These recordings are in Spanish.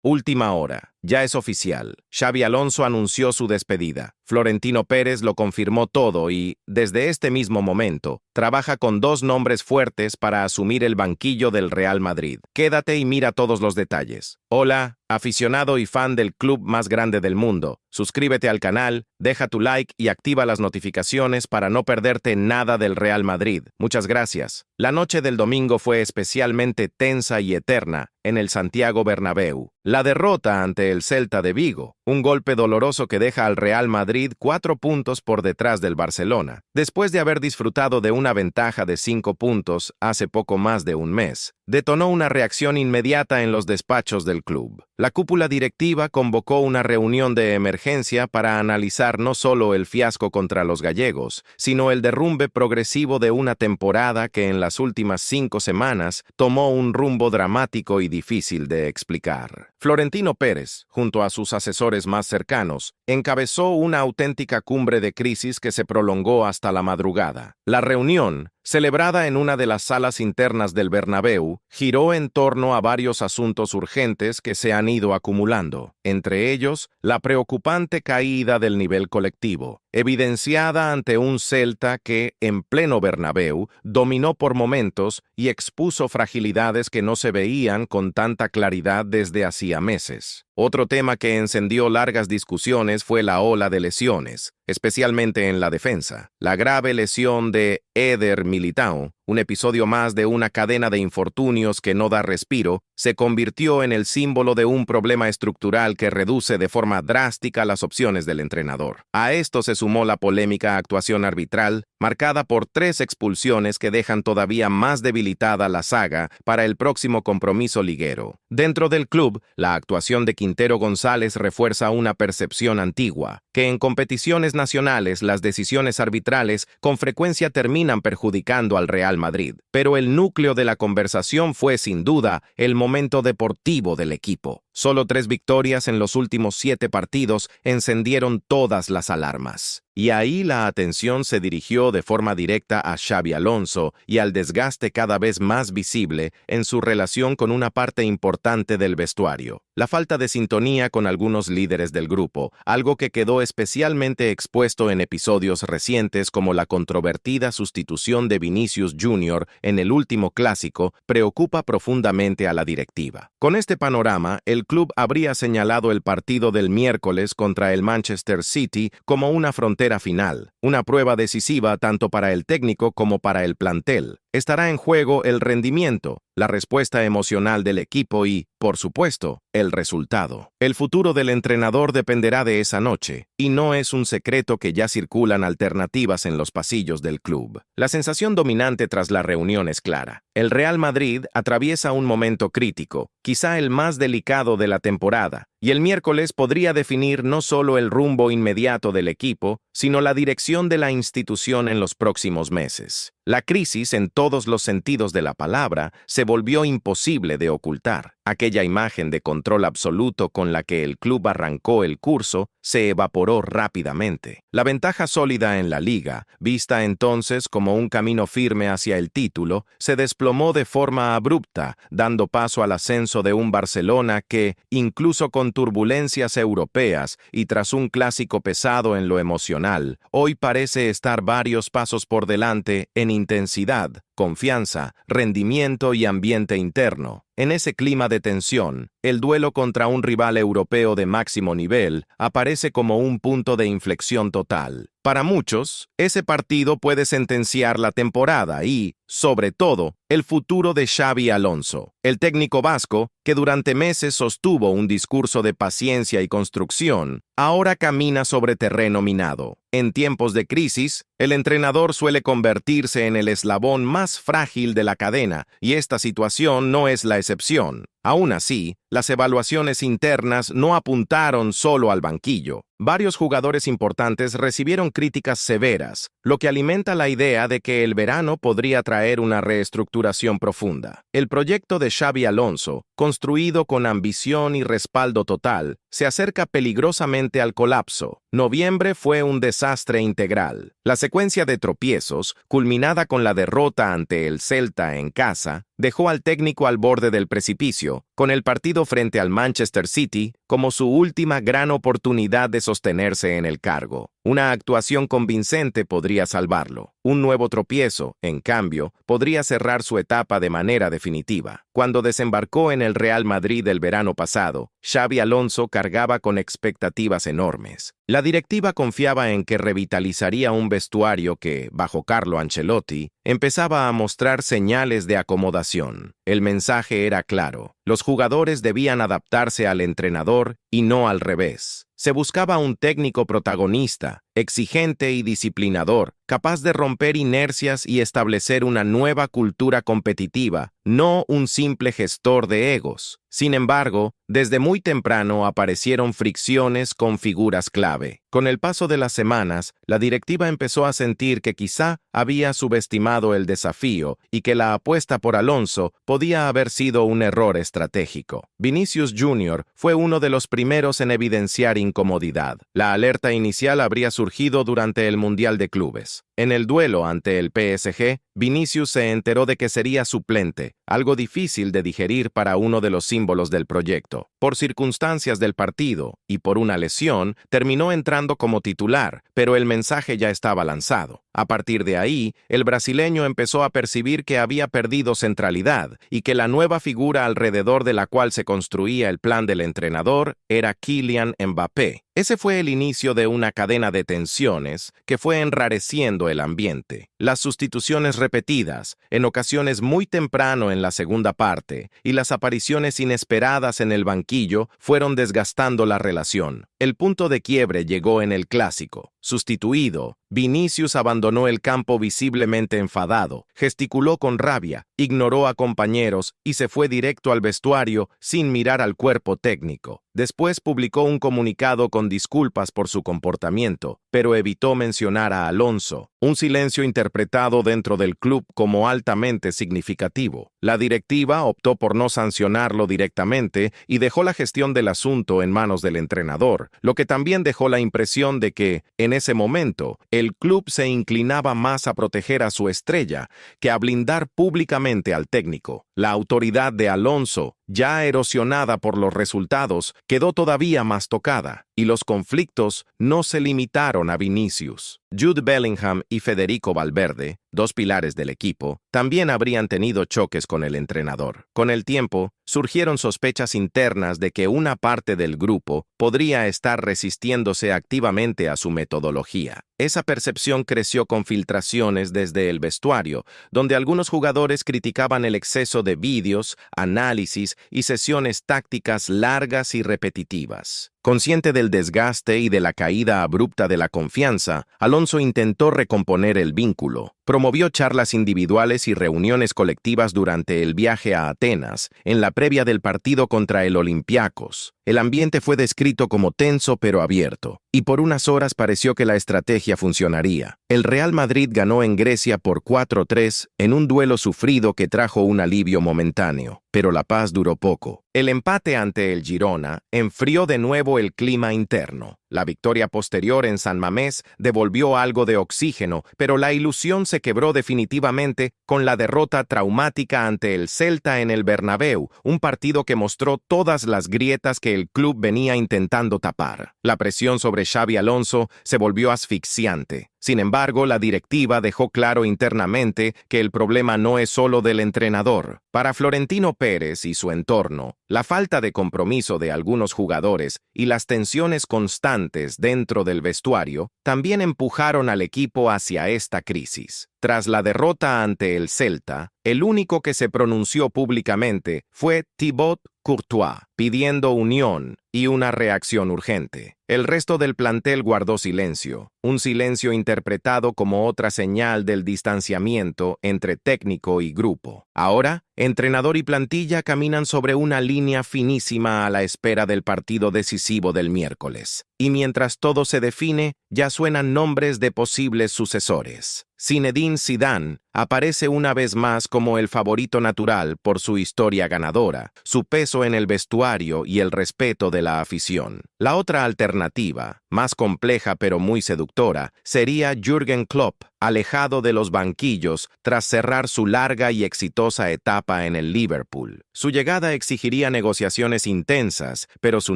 Última hora. Ya es oficial. Xabi Alonso anunció su despedida. Florentino Pérez lo confirmó todo y, desde este mismo momento, trabaja con dos nombres fuertes para asumir el banquillo del Real Madrid. Quédate y mira todos los detalles. Hola, aficionado y fan del club más grande del mundo. Suscríbete al canal, deja tu like y activa las notificaciones para no perderte nada del Real Madrid. Muchas gracias. La noche del domingo fue especialmente tensa y eterna en el Santiago Bernabéu. La derrota ante el Celta de Vigo, un golpe doloroso que deja al Real Madrid 4 puntos por detrás del Barcelona, después de haber disfrutado de una ventaja de 5 puntos hace poco más de un mes. Detonó una reacción inmediata en los despachos del club. La cúpula directiva convocó una reunión de emergencia para analizar no solo el fiasco contra los gallegos, sino el derrumbe progresivo de una temporada que en las últimas 5 semanas tomó un rumbo dramático y difícil de explicar. Florentino Pérez, junto a sus asesores más cercanos, encabezó una auténtica cumbre de crisis que se prolongó hasta la madrugada. La reunión, celebrada en una de las salas internas del Bernabéu, giró en torno a varios asuntos urgentes que se han ido acumulando, entre ellos la preocupante caída del nivel colectivo, evidenciada ante un Celta que, en pleno Bernabéu, dominó por momentos y expuso fragilidades que no se veían con tanta claridad desde hacía meses. Otro tema que encendió largas discusiones fue la ola de lesiones, especialmente en la defensa. La grave lesión de Eder Militão, un episodio más de una cadena de infortunios que no da respiro, se convirtió en el símbolo de un problema estructural que reduce de forma drástica las opciones del entrenador. A esto se sumó la polémica actuación arbitral, marcada por 3 expulsiones que dejan todavía más debilitada la saga para el próximo compromiso liguero. Dentro del club, la actuación de Quintero González refuerza una percepción antigua, que en competiciones nacionales las decisiones arbitrales con frecuencia terminan perjudicando al Real Madrid. Pero el núcleo de la conversación fue, sin duda, el momento deportivo del equipo. Solo 3 victorias en los últimos 7 partidos encendieron todas las alarmas. Y ahí la atención se dirigió de forma directa a Xabi Alonso y al desgaste cada vez más visible en su relación con una parte importante del vestuario. La falta de sintonía con algunos líderes del grupo, algo que quedó especialmente expuesto en episodios recientes como la controvertida sustitución de Vinicius Jr. en el último clásico, preocupa profundamente a la directiva. Con este panorama, el club habría señalado el partido del miércoles contra el Manchester City como una frontera final, una prueba decisiva tanto para el técnico como para el plantel. Estará en juego el rendimiento, la respuesta emocional del equipo y, por supuesto, el resultado. El futuro del entrenador dependerá de esa noche, y no es un secreto que ya circulan alternativas en los pasillos del club. La sensación dominante tras la reunión es clara. El Real Madrid atraviesa un momento crítico, quizá el más delicado de la temporada, y el miércoles podría definir no solo el rumbo inmediato del equipo, sino la dirección de la institución en los próximos meses. La crisis, en todos los sentidos de la palabra, se volvió imposible de ocultar. Aquella imagen de control absoluto con la que el club arrancó el curso se evaporó rápidamente. La ventaja sólida en la liga, vista entonces como un camino firme hacia el título, se desplomó de forma abrupta, dando paso al ascenso de un Barcelona que, incluso con turbulencias europeas y tras un clásico pesado en lo emocional, hoy parece estar varios pasos por delante en intensidad, confianza, rendimiento y ambiente interno. En ese clima de tensión, el duelo contra un rival europeo de máximo nivel aparece como un punto de inflexión total. Para muchos, ese partido puede sentenciar la temporada y, sobre todo, el futuro de Xabi Alonso. El técnico vasco, que durante meses sostuvo un discurso de paciencia y construcción, ahora camina sobre terreno minado. En tiempos de crisis, el entrenador suele convertirse en el eslabón más frágil de la cadena, y esta situación no es la excepción. Aún así, las evaluaciones internas no apuntaron solo al banquillo. Varios jugadores importantes recibieron críticas severas, lo que alimenta la idea de que el verano podría traer una reestructuración profunda. El proyecto de Xabi Alonso, construido con ambición y respaldo total, se acerca peligrosamente al colapso. Noviembre fue un desastre integral. La secuencia de tropiezos, culminada con la derrota ante el Celta en casa, dejó al técnico al borde del precipicio, con el partido frente al Manchester City como su última gran oportunidad de sostenerse en el cargo. Una actuación convincente podría salvarlo. Un nuevo tropiezo, en cambio, podría cerrar su etapa de manera definitiva. Cuando desembarcó en el Real Madrid el verano pasado, Xabi Alonso cargaba con expectativas enormes. La directiva confiaba en que revitalizaría un vestuario que, bajo Carlo Ancelotti, empezaba a mostrar señales de acomodación. El mensaje era claro: los jugadores debían adaptarse al entrenador y no al revés. Se buscaba un técnico protagonista, exigente y disciplinador, capaz de romper inercias y establecer una nueva cultura competitiva, no un simple gestor de egos. Sin embargo, desde muy temprano aparecieron fricciones con figuras clave. Con el paso de las semanas, la directiva empezó a sentir que quizá había subestimado el desafío y que la apuesta por Alonso podía haber sido un error estratégico. Vinicius Jr. fue uno de los primeros en evidenciar incomodidad. La alerta inicial habría surgido durante el Mundial de Clubes. En el duelo ante el PSG, Vinicius se enteró de que sería suplente, algo difícil de digerir para uno de los símbolos del proyecto. Por circunstancias del partido y por una lesión, terminó entrando como titular, pero el mensaje ya estaba lanzado. A partir de ahí, el brasileño empezó a percibir que había perdido centralidad y que la nueva figura alrededor de la cual se construía el plan del entrenador era Kylian Mbappé. Ese fue el inicio de una cadena de tensiones que fue enrareciendo el ambiente. Las sustituciones repetidas, en ocasiones muy temprano en la segunda parte, y las apariciones inesperadas en el banquillo fueron desgastando la relación. El punto de quiebre llegó en el clásico. Sustituido, Vinicius abandonó el campo visiblemente enfadado, gesticuló con rabia, ignoró a compañeros y se fue directo al vestuario sin mirar al cuerpo técnico. Después publicó un comunicado con disculpas por su comportamiento, pero evitó mencionar a Alonso, un silencio interpretado dentro del club como altamente significativo. La directiva optó por no sancionarlo directamente y dejó la gestión del asunto en manos del entrenador, lo que también dejó la impresión de que, en ese momento, el club se inclinaba más a proteger a su estrella que a blindar públicamente al técnico. La autoridad de Alonso, ya erosionada por los resultados, quedó todavía más tocada, y los conflictos no se limitaron a Vinicius. Jude Bellingham y Federico Valverde, dos pilares del equipo, también habrían tenido choques con el entrenador. Con el tiempo, surgieron sospechas internas de que una parte del grupo podría estar resistiéndose activamente a su metodología. Esa percepción creció con filtraciones desde el vestuario, donde algunos jugadores criticaban el exceso de vídeos, análisis y sesiones tácticas largas y repetitivas. Consciente del desgaste y de la caída abrupta de la confianza, Alonso intentó recomponer el vínculo. Promovió charlas individuales y reuniones colectivas durante el viaje a Atenas, en la previa del partido contra el Olympiacos. El ambiente fue descrito como tenso pero abierto, y por unas horas pareció que la estrategia funcionaría. El Real Madrid ganó en Grecia por 4-3 en un duelo sufrido que trajo un alivio momentáneo, pero la paz duró poco. El empate ante el Girona enfrió de nuevo el clima interno. La victoria posterior en San Mamés devolvió algo de oxígeno, pero la ilusión se quebró definitivamente con la derrota traumática ante el Celta en el Bernabéu, un partido que mostró todas las grietas que el club venía intentando tapar. La presión sobre Xabi Alonso se volvió asfixiante. Sin embargo, la directiva dejó claro internamente que el problema no es solo del entrenador. Para Florentino Pérez y su entorno, la falta de compromiso de algunos jugadores y las tensiones constantes dentro del vestuario también empujaron al equipo hacia esta crisis. Tras la derrota ante el Celta, el único que se pronunció públicamente fue Thibaut Courtois, pidiendo unión y una reacción urgente. El resto del plantel guardó silencio, un silencio interpretado como otra señal del distanciamiento entre técnico y grupo. Ahora, entrenador y plantilla caminan sobre una línea finísima a la espera del partido decisivo del miércoles. Y mientras todo se define, ya suenan nombres de posibles sucesores. Zinedine Zidane aparece una vez más como el favorito natural por su historia ganadora, su peso en el vestuario y el respeto de la afición. La otra alternativa, más compleja pero muy seductora, sería Jürgen Klopp, alejado de los banquillos tras cerrar su larga y exitosa etapa en el Liverpool. Su llegada exigiría negociaciones intensas, pero su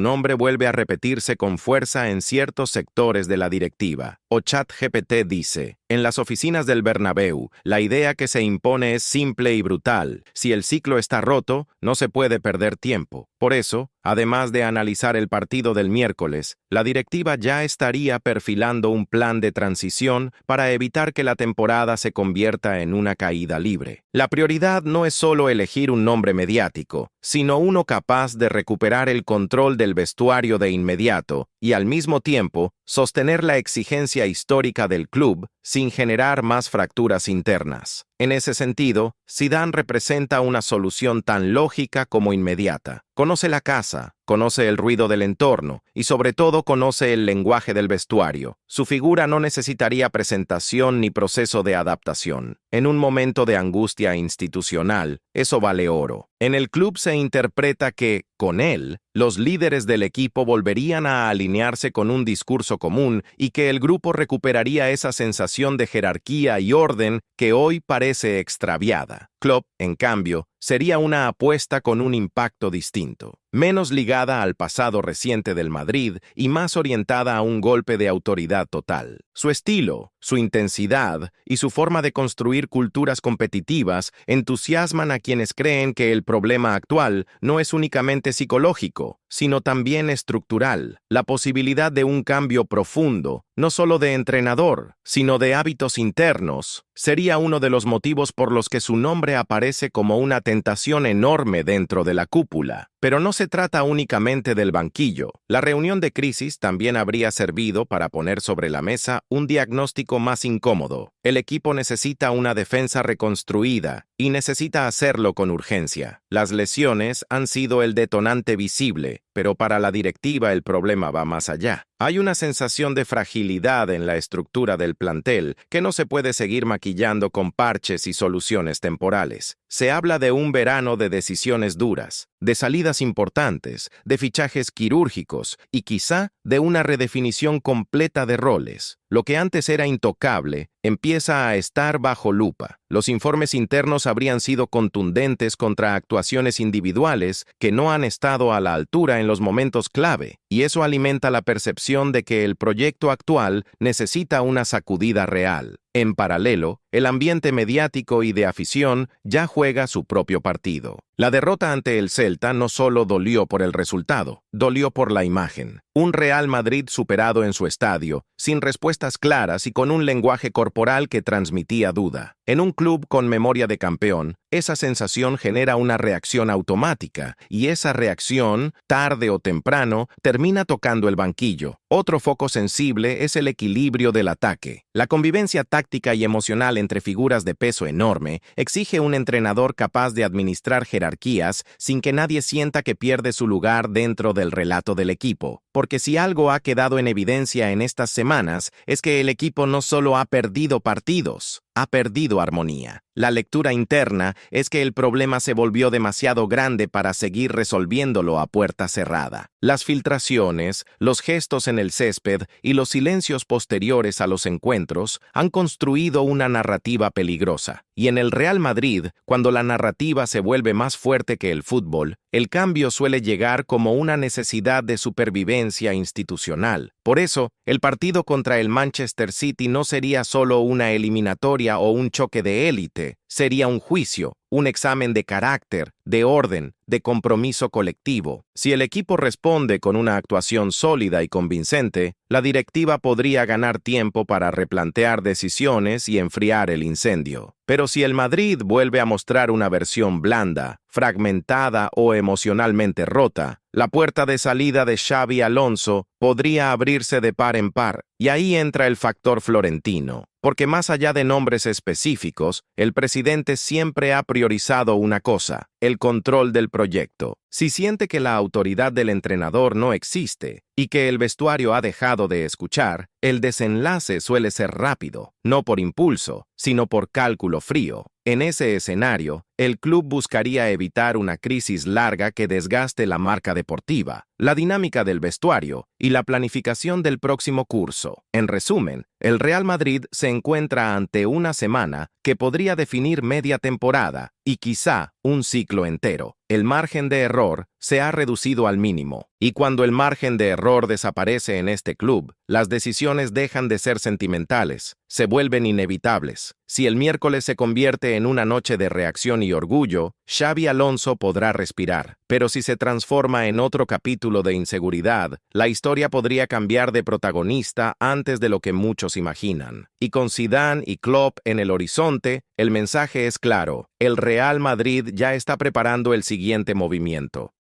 nombre vuelve a repetirse con fuerza en ciertos sectores de la directiva. O ChatGPT dice: en las oficinas del Bernabéu, la idea que se impone es simple y brutal. Si el ciclo está roto, no se puede perder tiempo. Por eso, además de analizar el partido del miércoles, la directiva ya estaría perfilando un plan de transición para evitar que la temporada se convierta en una caída libre. La prioridad no es solo elegir un nombre mediático, sino uno capaz de recuperar el control del vestuario de inmediato y al mismo tiempo sostener la exigencia histórica del club sin generar más fracturas internas. En ese sentido, Zidane representa una solución tan lógica como inmediata. Conoce la casa, conoce el ruido del entorno y sobre todo conoce el lenguaje del vestuario. Su figura no necesitaría presentación ni proceso de adaptación. En un momento de angustia institucional, eso vale oro. En el club se interpreta que, con él, los líderes del equipo volverían a alinearse con un discurso común y que el grupo recuperaría esa sensación de jerarquía y orden que hoy parece extraviada. Klopp, en cambio, sería una apuesta con un impacto distinto, menos ligada al pasado reciente del Madrid y más orientada a un golpe de autoridad total. Su estilo, su intensidad y su forma de construir culturas competitivas entusiasman a quienes creen que el problema actual no es únicamente psicológico, sino también estructural. La posibilidad de un cambio profundo, no solo de entrenador, sino de hábitos internos, sería uno de los motivos por los que su nombre aparece como una tentación enorme dentro de la cúpula. Pero no se trata únicamente del banquillo. La reunión de crisis también habría servido para poner sobre la mesa un diagnóstico más incómodo. El equipo necesita una defensa reconstruida y necesita hacerlo con urgencia. Las lesiones han sido el detonante visible, pero para la directiva el problema va más allá. Hay una sensación de fragilidad en la estructura del plantel que no se puede seguir maquillando con parches y soluciones temporales. Se habla de un verano de decisiones duras, de salidas importantes, de fichajes quirúrgicos y quizá de una redefinición completa de roles. Lo que antes era intocable empieza a estar bajo lupa. Los informes internos habrían sido contundentes contra actuaciones individuales que no han estado a la altura en los momentos clave, y eso alimenta la percepción de que el proyecto actual necesita una sacudida real. En paralelo, el ambiente mediático y de afición ya juega su propio partido. La derrota ante el Celta no solo dolió por el resultado, dolió por la imagen. Un Real Madrid superado en su estadio, sin respuestas claras y con un lenguaje corporal que transmitía duda. En un club con memoria de campeón, esa sensación genera una reacción automática, y esa reacción, tarde o temprano, termina tocando el banquillo. Otro foco sensible es el equilibrio del ataque. La convivencia táctica y emocional entre figuras de peso enorme exige un entrenador capaz de administrar jerarquías sin que nadie sienta que pierde su lugar dentro del relato del equipo. Porque si algo ha quedado en evidencia en estas semanas es que el equipo no solo ha perdido partidos, ha perdido armonía. La lectura interna es que el problema se volvió demasiado grande para seguir resolviéndolo a puerta cerrada. Las filtraciones, los gestos en el césped y los silencios posteriores a los encuentros han construido una narrativa peligrosa. Y en el Real Madrid, cuando la narrativa se vuelve más fuerte que el fútbol, el cambio suele llegar como una necesidad de supervivencia institucional. Por eso, el partido contra el Manchester City no sería solo una eliminatoria o un choque de élite, sería un juicio, un examen de carácter, de orden, de compromiso colectivo. Si el equipo responde con una actuación sólida y convincente, la directiva podría ganar tiempo para replantear decisiones y enfriar el incendio. Pero si el Madrid vuelve a mostrar una versión blanda, fragmentada o emocionalmente rota, la puerta de salida de Xabi Alonso podría abrirse de par en par, y ahí entra el factor florentino. Porque más allá de nombres específicos, el presidente siempre ha priorizado una cosa: el control del proyecto. Si siente que la autoridad del entrenador no existe y que el vestuario ha dejado de escuchar, el desenlace suele ser rápido, no por impulso, sino por cálculo frío. En ese escenario, el club buscaría evitar una crisis larga que desgaste la marca deportiva, la dinámica del vestuario y la planificación del próximo curso. En resumen, el Real Madrid se encuentra ante una semana que podría definir media temporada y quizá un ciclo entero. El margen de error se ha reducido al mínimo, y cuando el margen de error desaparece en este club, las decisiones dejan de ser sentimentales, se vuelven inevitables. Si el miércoles se convierte en una noche de reacción y orgullo, Xabi Alonso podrá respirar. Pero si se transforma en otro capítulo de inseguridad, la historia podría cambiar de protagonista antes de lo que muchos imaginan. Y con Zidane y Klopp en el horizonte, el mensaje es claro: el Real Madrid ya está preparando el siguiente movimiento.